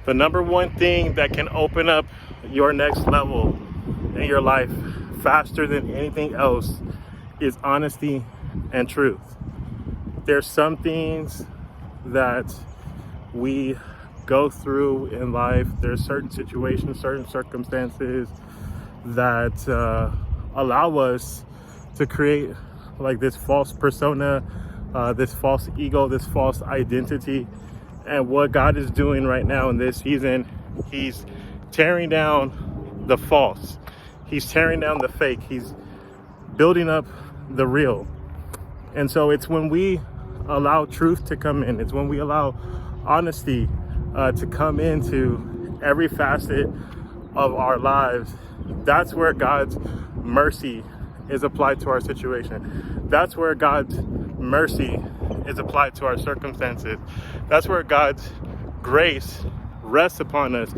The number one thing that can open up your next level in your life faster than anything else is honesty and truth. There's some things that we go through in life. There's certain situations, certain circumstances that allow us to create like this false persona, this false ego, this false identity. And what God is doing right now in this season, he's tearing down the false. He's tearing down the fake. He's building up the real. And so it's when we allow truth to come in, it's when we allow honesty to come into every facet of our lives, that's where God's mercy is applied to our situation. That's where God's mercy is applied to our circumstances. That's where God's grace rests upon us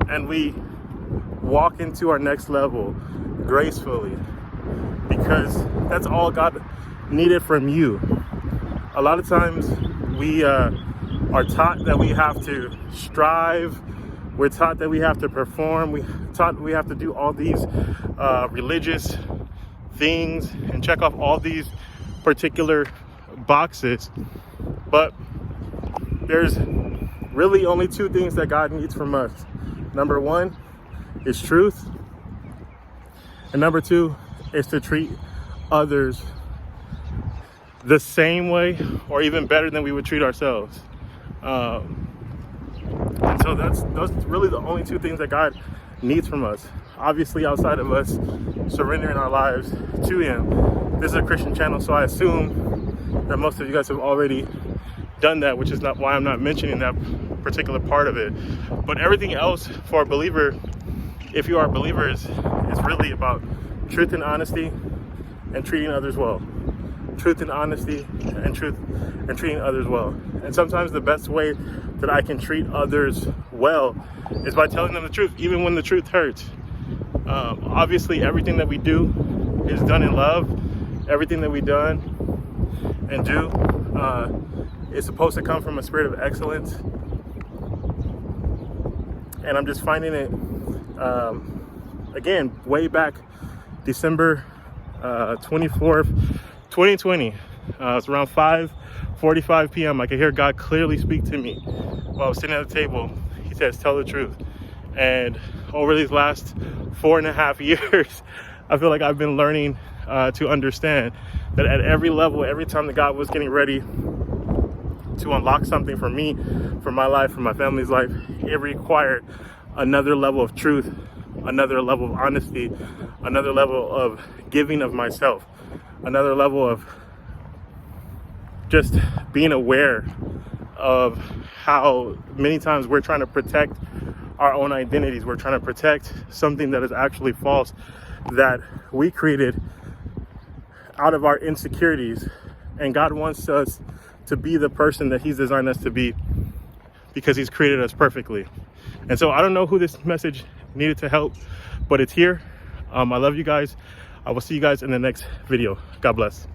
and we walk into our next level gracefully, because that's all God needed from you. A lot of times we are taught that we have to strive. We're taught that we have to perform. We're taught we have to do all these religious things and check off all these particular boxes. But there's really only two things that God needs from us. Number one is truth. And number two is to treat others the same way or even better than we would treat ourselves. And so those really the only two things that God needs from us. Obviously, outside of us surrendering our lives to Him. This is a Christian channel, so I assume that most of you guys have already done that, which is not why I'm not mentioning that particular part of it. But everything else for a believer, if you are a believer, is really about truth and honesty and treating others well. Truth and honesty and treating others well. And sometimes the best way that I can treat others well is by telling them the truth, even when the truth hurts. Obviously, everything that we do is done in love. Everything that we done and do is supposed to come from a spirit of excellence. And I'm just finding it, again, way back December 24th, 2020. It's around 5:45 p.m. I could hear God clearly speak to me while I was sitting at the table. He says, tell the truth. And over these last 4.5 years, I feel like I've been learning to understand that at every level, every time that God was getting ready to unlock something for me, for my life, for my family's life, it required another level of truth, another level of honesty, another level of giving of myself, another level of just being aware of how many times we're trying to protect our own identities. We're trying to protect something that is actually false, that we created out of our insecurities. And God wants us to be the person that He's designed us to be, because He's created us perfectly. And so I don't know who this message needed to help, but it's here. I love you guys. I will see you guys in the next video. God bless.